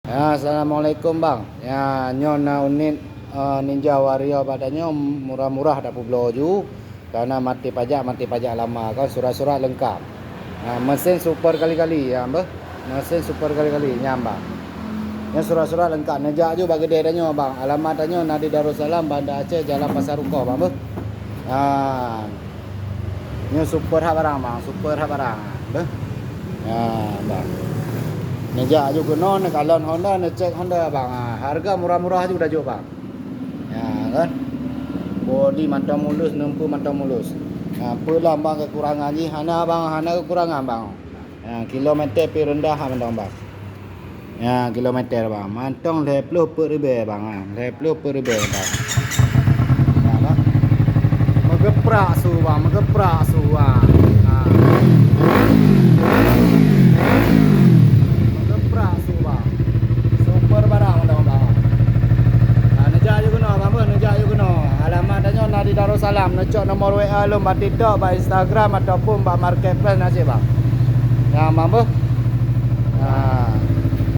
Ya, assalamualaikum bang. Ya, nyona unit Ninja Warrior padanya murah-murah dak publo ju. Karena mati pajak lama kan surat-surat lengkap. Mesin super kali-kali ya, mbah. Mesin super kali-kali nyambang. Ya surat-surat lengkap. Nejak ju bagi dia danyo bang. Alamatnya Nadi Darussalam, Banda Aceh, Jalan Pasar Rukoh bang, mbah. Ini super hak barang bang, super hak barang. Mbah. Ya, bang. Nejak juga non kalau Honda ngecek Honda bang, harga murah-murah juga juga bang. Ya kan, body mantap mulus, nempu mantap mulus. Apalah bang kekurangan ni, hana kekurangan bang. Kilometer pi rendah bang. Ya kilometer bang, mantong 20 per ribu bang, 20 per ribu bang. Ya bang, megeprak su bang, megeprak su bang. Megeprak su bang, super barang dong bang. Nejak you kena apa nejak you kena. Alamatnya Nadi Darussalam, necok nomor WA lu mbak TikTok, mbak Instagram ataupun mbak Marketplace nasib bang. Ya, apa?